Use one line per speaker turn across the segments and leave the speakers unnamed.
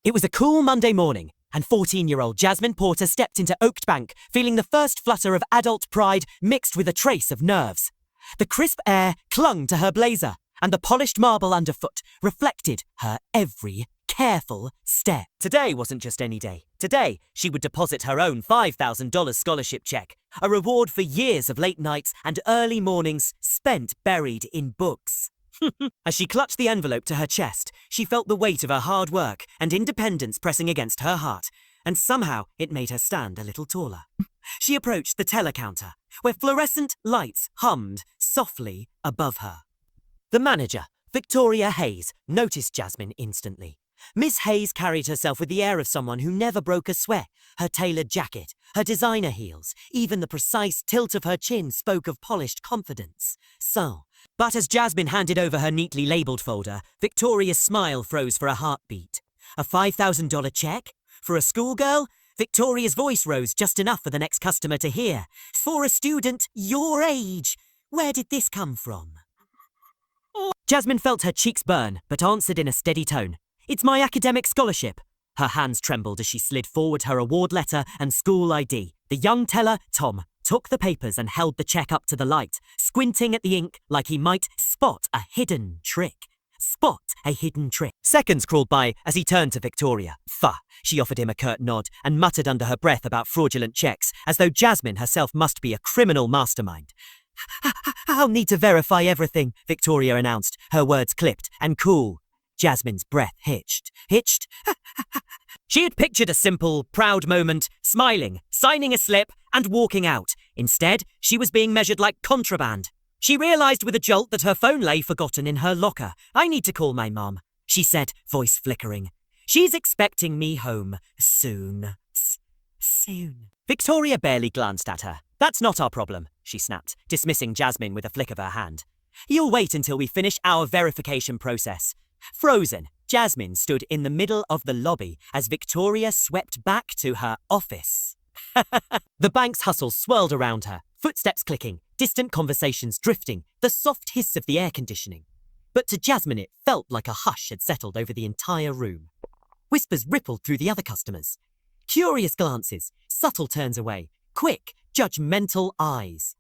It was a cool Monday morning, and 14-year-old Jasmine Porter stepped into Oak Bank, feeling the first flutter of adult pride mixed with a trace of nerves. The crisp air clung to her blazer, and the polished marble underfoot reflected her every careful step. Today wasn't just any day. Today, she would deposit her own $5,000 scholarship check, a reward for years of late nights and early mornings spent buried in books. As she clutched the envelope to her chest, she felt the weight of her hard work and independence pressing against her heart, and somehow it made her stand a little taller. She approached the teller counter, where fluorescent lights hummed softly above her. The manager, Victoria Hayes, noticed Jasmine instantly. Miss Hayes carried herself with the air of someone who never broke a sweat. Her tailored jacket, her designer heels, even the precise tilt of her chin spoke of polished confidence. But as Jasmine handed over her neatly labelled folder, Victoria's smile froze for a heartbeat. A $5,000 check? For a schoolgirl? Victoria's voice rose just enough for the next customer to hear. For a student your age? Where did this come from? Jasmine felt her cheeks burn, but answered in a steady tone. It's my academic scholarship. Her hands trembled as she slid forward her award letter and school ID. The young teller, Tom, took the papers and held the check up to the light, squinting at the ink like he might spot a hidden trick. Seconds crawled by as he turned to Victoria. Fuh! She offered him a curt nod and muttered under her breath about fraudulent checks, as though Jasmine herself must be a criminal mastermind. I'll need to verify everything, Victoria announced, her words clipped and cool. Jasmine's breath hitched. She had pictured a simple, proud moment, smiling, signing a slip, and walking out. Instead, she was being measured like contraband. She realised with a jolt that her phone lay forgotten in her locker. I need to call my mum, she said, voice flickering. She's expecting me home soon. Soon. Victoria barely glanced at her. That's not our problem, she snapped, dismissing Jasmine with a flick of her hand. You'll wait until we finish our verification process. Frozen, Jasmine stood in the middle of the lobby as Victoria swept back to her office. The bank's hustle swirled around her, footsteps clicking, distant conversations drifting, the soft hiss of the air conditioning. But to Jasmine it felt like a hush had settled over the entire room. Whispers rippled through the other customers. Curious glances, subtle turns away, quick, judgmental eyes.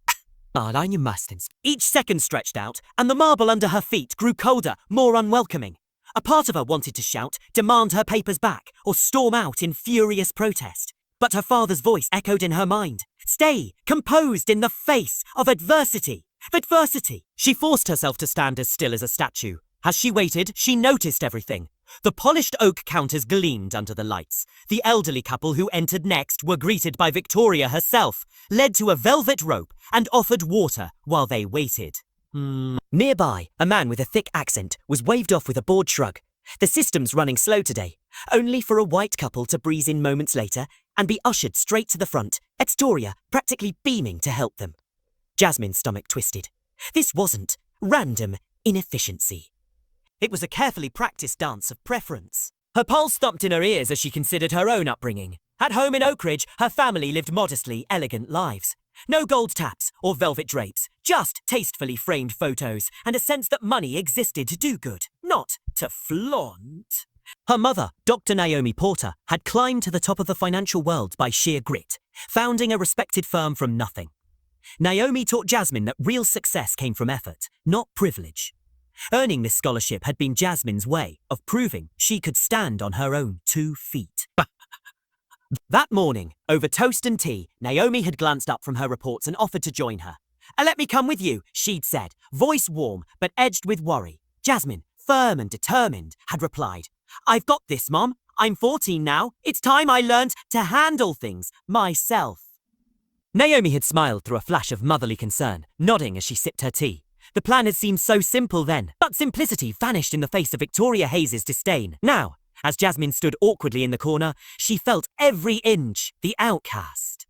You mustn't. Each second stretched out, and the marble under her feet grew colder, more unwelcoming. A part of her wanted to shout, demand her papers back, or storm out in furious protest. But her father's voice echoed in her mind. Stay composed in the face of adversity. Adversity. She forced herself to stand as still as a statue. As she waited, she noticed everything. The polished oak counters gleamed under the lights. The elderly couple who entered next were greeted by Victoria herself, led to a velvet rope, and offered water while they waited. Nearby, a man with a thick accent was waved off with a bored shrug. The system's running slow today, only for a white couple to breeze in moments later and be ushered straight to the front, Victoria practically beaming to help them. Jasmine's stomach twisted. This wasn't random inefficiency. It was a carefully practiced dance of preference. Her pulse thumped in her ears as she considered her own upbringing. At home in Oak Ridge, her family lived modestly elegant lives. No gold taps or velvet drapes, just tastefully framed photos and a sense that money existed to do good, not to flaunt. Her mother, Dr. Naomi Porter, had climbed to the top of the financial world by sheer grit, founding a respected firm from nothing. Naomi taught Jasmine that real success came from effort, not privilege. Earning this scholarship had been Jasmine's way of proving she could stand on her own 2 feet. That morning, over toast and tea, Naomi had glanced up from her reports and offered to join her. Let me come with you, she'd said, voice warm but edged with worry. Jasmine, firm and determined, had replied, I've got this, Mom. I'm 14 now. It's time I learned to handle things myself. Naomi had smiled through a flash of motherly concern, nodding as she sipped her tea. The plan had seemed so simple then, but simplicity vanished in the face of Victoria Hayes' disdain. Now, as Jasmine stood awkwardly in the corner, she felt every inch the outcast.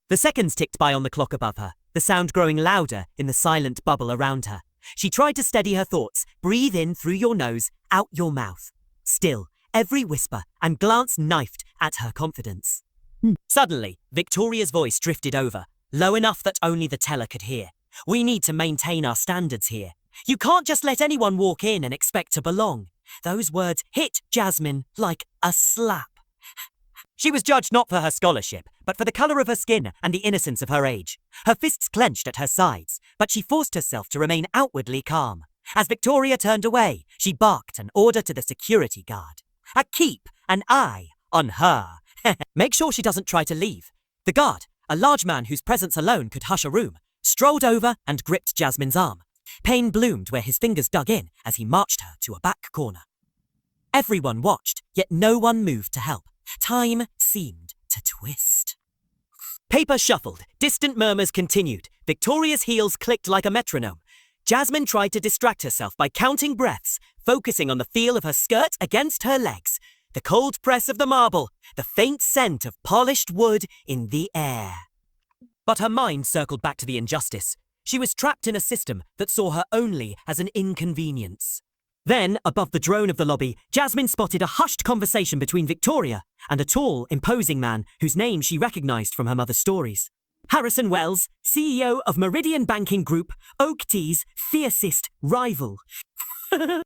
The seconds ticked by on the clock above her, the sound growing louder in the silent bubble around her. She tried to steady her thoughts, breathe in through your nose, out your mouth. Still, every whisper and glance knifed at her confidence. Suddenly, Victoria's voice drifted over, low enough that only the teller could hear. We need to maintain our standards here. You can't just let anyone walk in and expect to belong. Those words hit Jasmine like a slap. She was judged not for her scholarship, but for the colour of her skin and the innocence of her age. Her fists clenched at her sides, but she forced herself to remain outwardly calm. As Victoria turned away, she barked an order to the security guard. Keep an eye on her. Make sure she doesn't try to leave. The guard, a large man whose presence alone could hush a room, strolled over and gripped Jasmine's arm. Pain bloomed where his fingers dug in as he marched her to a back corner. Everyone watched, yet no one moved to help. Time seemed to twist. Paper shuffled, distant murmurs continued. Victoria's heels clicked like a metronome. Jasmine tried to distract herself by counting breaths, focusing on the feel of her skirt against her legs, the cold press of the marble, the faint scent of polished wood in the air. But her mind circled back to the injustice. She was trapped in a system that saw her only as an inconvenience. Then, above the drone of the lobby, Jasmine spotted a hushed conversation between Victoria and a tall, imposing man whose name she recognized from her mother's stories. Harrison Wells, CEO of Meridian Banking Group, Oak Tea's fiercest rival.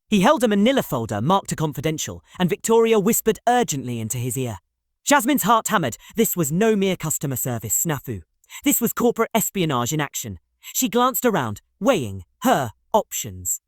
He held a manila folder marked to confidential, and Victoria whispered urgently into his ear. Jasmine's heart hammered. This was no mere customer service snafu. This was corporate espionage in action. She glanced around, weighing her options.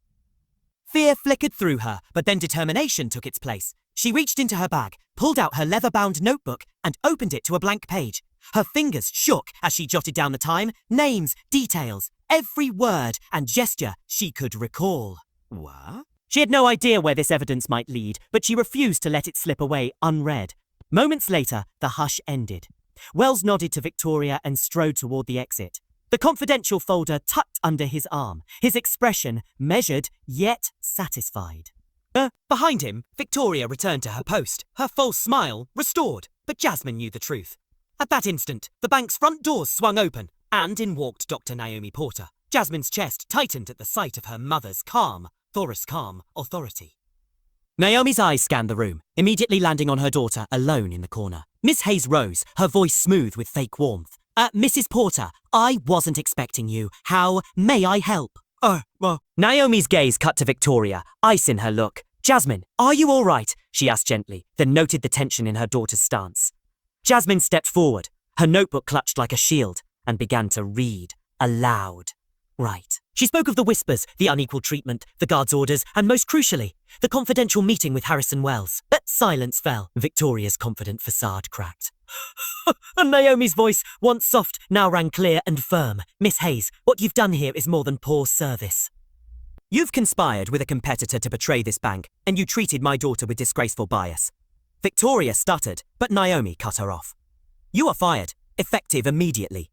Fear flickered through her, but then determination took its place. She reached into her bag, pulled out her leather-bound notebook, and opened it to a blank page. Her fingers shook as she jotted down the time, names, details, every word and gesture she could recall. What? She had no idea where this evidence might lead, but she refused to let it slip away unread. Moments later, the hush ended. Wells nodded to Victoria and strode toward the exit. The confidential folder tucked under his arm, his expression measured yet satisfied. Behind him, Victoria returned to her post, her false smile restored, but Jasmine knew the truth. At that instant, the bank's front doors swung open, and in walked Dr. Naomi Porter. Jasmine's chest tightened at the sight of her mother's calm authority. Naomi's eyes scanned the room, immediately landing on her daughter alone in the corner. Miss Hayes rose, her voice smooth with fake warmth. Mrs. Porter, I wasn't expecting you. How may I help? Naomi's gaze cut to Victoria, ice in her look. Jasmine, are you all right? She asked gently, then noted the tension in her daughter's stance. Jasmine stepped forward, her notebook clutched like a shield, and began to read aloud. Right. She spoke of the whispers, the unequal treatment, the guard's orders, and most crucially, the confidential meeting with Harrison Wells. But silence fell. Victoria's confident facade cracked. And Naomi's voice, once soft, now rang clear and firm. Miss Hayes, what you've done here is more than poor service. You've conspired with a competitor to betray this bank, and you treated my daughter with disgraceful bias. Victoria stuttered, but Naomi cut her off. You are fired, effective immediately.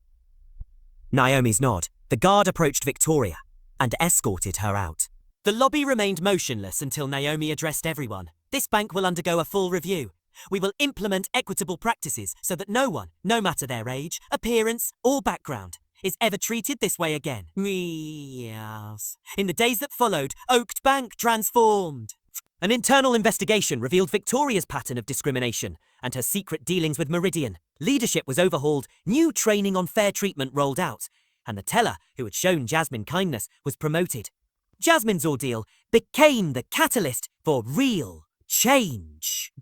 Naomi's nod. The guard approached Victoria and escorted her out. The lobby remained motionless until Naomi addressed everyone. This bank will undergo a full review. We will implement equitable practices so that no one, no matter their age, appearance, or background, is ever treated this way again. Yes. In the days that followed, Oak Bank transformed. An internal investigation revealed Victoria's pattern of discrimination and her secret dealings with Meridian. Leadership was overhauled, new training on fair treatment rolled out, and the teller who had shown Jasmine kindness was promoted. Jasmine's ordeal became the catalyst for real change.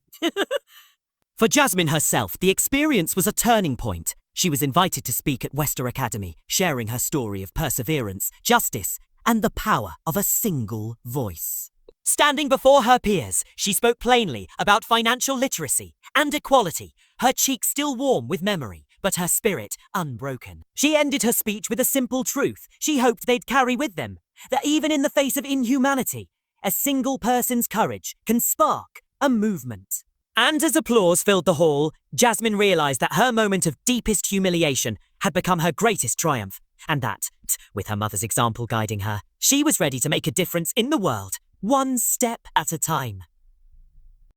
For Jasmine herself, the experience was a turning point. She was invited to speak at Wester Academy, sharing her story of perseverance, justice, and the power of a single voice. Standing before her peers, she spoke plainly about financial literacy and equality, her cheeks still warm with memory, but her spirit unbroken. She ended her speech with a simple truth she hoped they'd carry with them, that even in the face of inhumanity, a single person's courage can spark a movement. And as applause filled the hall, Jasmine realized that her moment of deepest humiliation had become her greatest triumph, and that, with her mother's example guiding her, she was ready to make a difference in the world, one step at a time.